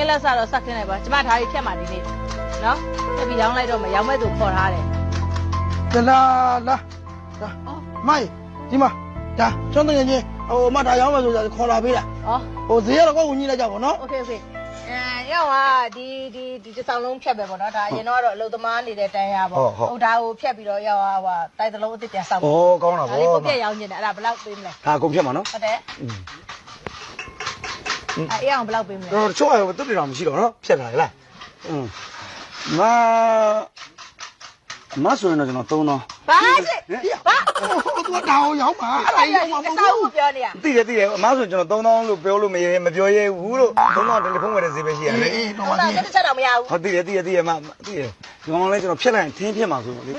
င်းလက်စားတော့စက်ခင်းလိုက်ပါကျမဒါကြီးဖြတ်มาဒီနေ့နော်တက်ပြီးရောင်းလိုက်တော့မရောင်းမဲ့သူခေါ်ထားတယ် လာမိုင်ဒီမှာဒါကျွန်းတငယ်ချင်းဟိုမဒါရောင်းမယ်ဆိုခေါ်လာပေးတာ ဩ ဟိုဈေးကတော့ကိုယ်ညှိလိုက်ကြပါနော် โอเคရောက်ဟာဒီတစ်ဆောင်လုံးဖြတ်ပဲပေါ့နော်ဒါအရင်တော့အလုပ်သမားနေတဲ့တန်းရပေါ့ဟုတ်ဒါကိုဖြတ်ပြီးတော့ရောက်ဟာဟိုတိုက်တလုံးအစ်စ်ပြန်ဆောက် ဩကောင်းတာ ဒါ ဗော လေးကိုပြက်ရောင်းနေတယ်အဲ့ဒါဘယ်လောက်ပေးမလဲ ဒါကုန်ဖြတ်မှာနော် ဟုတ်တယ်အဲ့အောင်ဘယ်လောက်ပေးမလဲ တော့ချိုးရတော့တက်တယ်တော့မရှိတော့နော်ဖြတ်လာလေလားမဆိုရင်တော့ကျွန်တော်3000 ဘာစစ်ဘာ ဟိုသူကဒါကိုရောင်းပါအဲ့ဒါရောင်းမှာမဟုတ်ဘူး ပြောနေရ သိတယ်အမဆိုကျွန်တော်3000လို့ပြောလို့မပြောရဲဘူးလို့3000တယ်လီဖုန်းဝယ်တဲ့ဈေးပဲရှိရတယ် အေးတော့ ဟုတ် ပါ တာ သေး တစ်ချက်တော့မရဘူး ဟုတ်သိတယ်အမသိတယ်ဒီကောင်လေးကျွန်တော်ဖြတ်လိုက်ရင်ထင်းဖြစ်မှာဆိုလို့လေ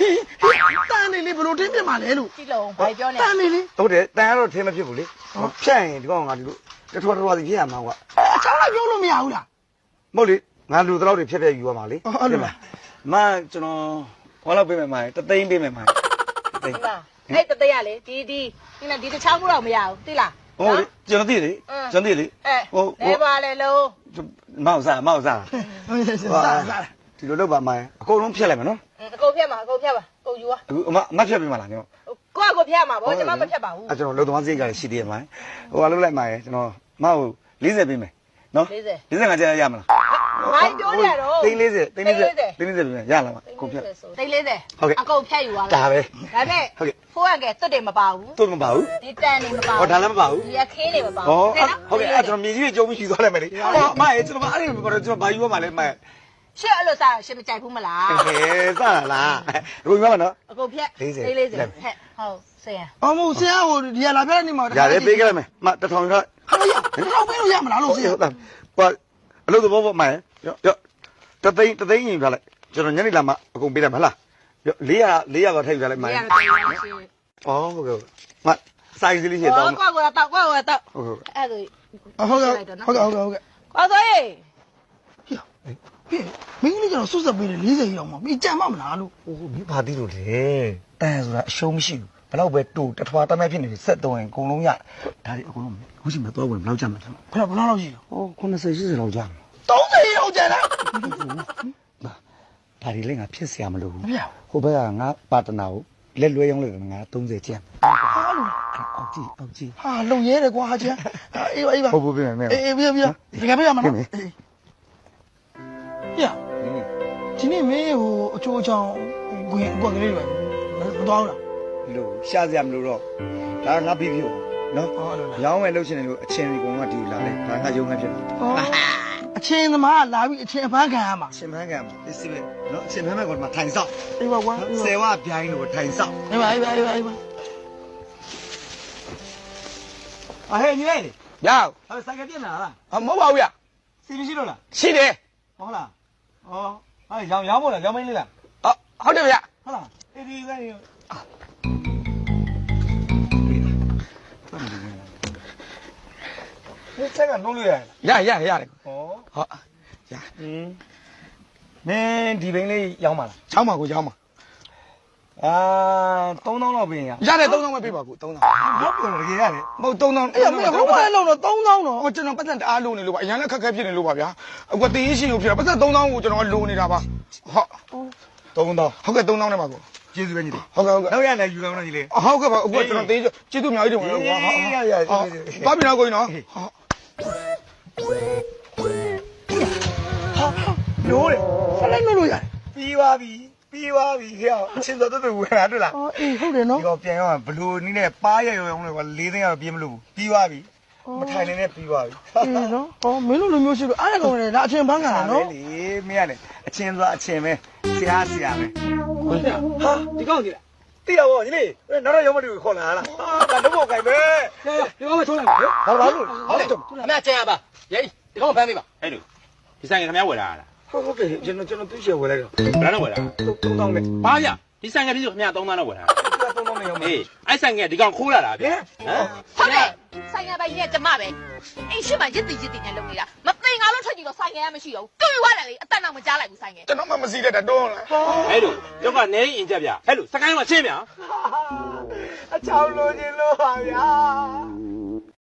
တန်းနေလေဘလို့တင်းပြမှာလဲလို့ ကြည့်လုံးဘာပြောနေ တန်းနေလေ ဟုတ်တယ်တန်ကတော့ထင်းမဖြစ်ဘူးလေဖြတ်ရင်ဒီကောင်ကဒီလိုတထွားစီဖြစ်ရမှာကွာ အချောင်းလိုက်ပြောလို့မရဘူးလား မဟုတ်လေငါလူတော့တွေဖြတ်ယူရမှာလေမကျွန်တော်ဘာလို့ပေးမယ်မတသိန်းပေးမယ်မတသိန်း အဲ့တတရလေဒီတစ်ချောင်းတော့မရဘူးသိလား ဟုတ်လေကျွန်တော်သိလေလဲပါလေလုံး မောက်စား ဟုတ်စား ဒီလိုလုပ်ပါမိုင်းအကုန်လုံးဖြတ်လိုက်မယ်နော် အကုန်ဖြတ်ပါကုန်ယူပါ အခုအမဖြတ်ပေးမလားညော ကိုဖြတ်မှာဗောကျွန်မမဖြတ်ပါဘူး ကျွန်တော်လုံသမားစိတ်ကလည်းရှိသေးတယ်မိုင်းဟိုကလုပ်လိုက်မိုင်းကျွန်တော်မဟုတ်40ပေးမယ်နော်40ကရမလား ဘာပြောနေတော့ သိန်း40ပေးမယ်ရလားမကုန်ဖြတ် သိန်း40ဟုတ်ကဲ့အကုန်ဖြတ်ယူသွား ဒါပဲ ဒါပေမဲ့ဖိုးရကဲတွတ်တယ်မပါဘူး တွတ်မပါဘူး ဒီတန်နေမပါဘူး ဟောဒါလည်းမပါဘူး ဒီအခင်းနေမပါ ဟော ဘူး ဟုတ်ကဲ့အဲ့ကျွန်တော်မြေကြီးကျုံပြီးယူသွားလိုက်မယ်လေဟောမိုင်းကျွန်တော်အဲ့ဒီကျွန်တော်ဘာယူရမှာလဲမိုင်း ရှစ်အဲ့လိုစားရှစ်မကြိုက်ဘူးမလား ဟဲ့စလားအခုပြောမှာနော် အကုန်ဖြတ် 40 ဟဲ့ဟုတ်ဆရာ အမို့ဆရာဟိုဒီလာပြတဲ့နေမှာ ရတယ်ပေးကြလိုက်မယ်မ1000ခါ ဟာရတော့ပေးလို့ရမလားလို့ဆရာ ဟုတ်တယ်ဘာအလုပ်တော့ပေါ့မိုင်းရောတသိန်းရင်ပြလိုက်ကျွန်တော်ညနေလာမှအကုန်ပေးလိုက်မလား400ပါထိုက်ပြလိုက်မိုင်း ရတော့ရှိ อ๋อဟုတ်ကဲ့မစိုက်စလေးရှိတော့ ကွာတော့ကွာတော့ ဟုတ် အဲ့ဒါ ဟုတ်ကဲ့ကွာဆိုရင် မင်းကြီးကျွန်တော်စွတ်ဆက်ပေးတယ်40ရောက်မှာပြီးကြံမမလားလို့ ဟိုမင်းဘာသိလို့လဲတန်ဆိုတာအရှုံးမရှိဘူးဘလောက်ပဲတူတထွားတမဲဖြစ်နေပြီဆက်တော့ရင်အကုန်လုံးရဒါတွေအကုန်လုံးခုရှိမှတော့ဝင်ဘလောက်ကြမှာလဲ ဘယ်လောက်ရှိလဲ ဟို90 80လောက်ကြမှာ 30ရောက်ကြလား ဒါတွေလည်းငါဖြစ်เสียမလို့ဘူးဟိုဘက်ကငါပါတနာကိုလက်လွဲရောင်းလိုက်တယ်ငါ30ကျန် ဟာလို့ အောက်ကြည့် ဟာလုံရဲတယ်ကွာချမ်းအေးပါ ဟုတ်ပြီမယ် အေးပြဒီကပြရမှာနော်ရဒီနေ့မင်းဟိုအချိုးအချောင်းဝင်ကွက်ကလေးတွေမတော်ဘူးလား လို့ရှာစရာမလိုတော့ဒါငါပြီးပြီနော် ဟုတ်လို့လား ရောင်းမယ်လို့ရှင်တယ်လို့အချင်းဒီကောင်ကဒီလာလိုက်ဒါငါယုံငါဖြစ်တယ် အချင်းသမားလာပြီးအချင်းအပန်းခံရမှာ အချင်းမန်းကမှာဒီစီပဲနော်အချင်းမန်းကမှာထိုင်ဆောက် အေးပါကွာ ဆယ်ဝပြိုင်းလို့ထိုင်ဆောက် အေးပါ အဟဲ့ညီလေး ရောက် ဟိုဆိုင်ကပြင်းလာလား မဟုတ်ပါဘူးရ စီမရှိလို့လား ရှိတယ် ဟုတ်လားဩအဲ့ရောင်းမို့လားရောင်းမင်းလေးလား ဟုတ်တယ်ဗျ ဟုတ်လားအေးဒီကနေဒီချက်ကနှုံးလို့ရတယ် ရတယ် ဩ ဟုတ်ရ မင်းဒီဘိန်းလေးရောင်းပါလား ချောင်းပါကိုချောင်းပါ အာ3000လောက်ပြင်ရ ရတယ်3000ပဲပေးပါကို3000 ဘာပြောလဲတကယ်ရတယ်မဟုတ်3000 အေးမင်းဘယ်လုံးတော့3000တော့ဟိုကျွန်တော်ပတ်သက်တအားလိုနေလို့ပါအရင်လည်းခက်ခဲဖြစ်နေလို့ပါဗျာအခုတည်ရင်ရှင်လို့ဖြစ်တာပတ်သက်3000ကိုကျွန်တော်လိုနေတာပါဟုတ် 3000 ဟုတ်ကဲ့3000နဲ့ပါကို ကျေးဇူးပဲညီလေး ဟုတ်ကဲ့ နောက်ရလည်းယူကောင်းတော့ညီလေး ဟုတ်ကဲ့ပါအခုကျွန်တော်တေးကျေးဇူးအများကြီးတင်ပါလို့ကွာသွားပြီနော်ကိုကြီးနော်လို့လေဆက်လိုက်လို့ရတယ် ပြီးပါပြီဟဲ့အချင်းတော်တော်ဝင်လာတွေ့လား အေးဟုတ်တယ်နော် ဒီကပြန်ရောက်ဘလူနီးနဲ့ပါရရောင်းလေကွာ4သိန်းကတော့ပြေးမလို့ပြီးပါပြီမထိုင်နေနဲ့ပြီးပါပြီ အေးနော်ဟောမင်းတို့လိုမျိုးရှိလို့အားရကုန်တယ်ဒါအချင်းပန်းခံတာနော် လေမင်းရတယ်အချင်းသွားအချင်းပဲဆရာပဲဟာဒီကောင်းကြီးလားတိရပါညီလေးနောက်တော့ရောမတူခေါ်လာလားဟာဒါတော့ကိုင်ပဲ ဒီကောင်မထုံးလိုက်ပါ ဘာလို့ ဟုတ်တယ်အမေချင်ရပါရေးဒီကောင်ဖမ်းမိပါဟဲ့လူဒီဆိုင်ကခင်ဗျားဝယ်လာတာ ဟုတ်ကဲ့ကျွန်တော်သူ့ရှယ်ဝယ်လိုက်တော့ ဘယ်တော့ဝယ်လာ 3000နဲ့ ဘာရဒီဆိုင်ကပြည်သူခင်ဗျား3000နဲ့ဝယ်လာ 3000နဲ့ရောမ အေးအဲ့ဆိုင်ကဒီကောင်ခိုးလာတာဗျဟမ် ဟုတ်တယ်ဆိုင်ရပိုင်ကြီးကကျမပဲအိမ်ရှိမှရစ်တည်နဲ့လုပ်နေတာမသိငါလို့ထွက်ကြည့်တော့ဆိုင်ရမရှိတော့တူရွာတယ်လေအတက်တော့မကြားလိုက်ဘူးဆိုင်ရ ကျွန်တော်မှမစီးတဲ့တော့လား ဟဲ့လူကျောက်ကနေရင်ကြက်ဗျဟဲ့လူစကိုင်းမှာရှင်းဗျ အချောင်းလိုချင်လို့ပါဗျာ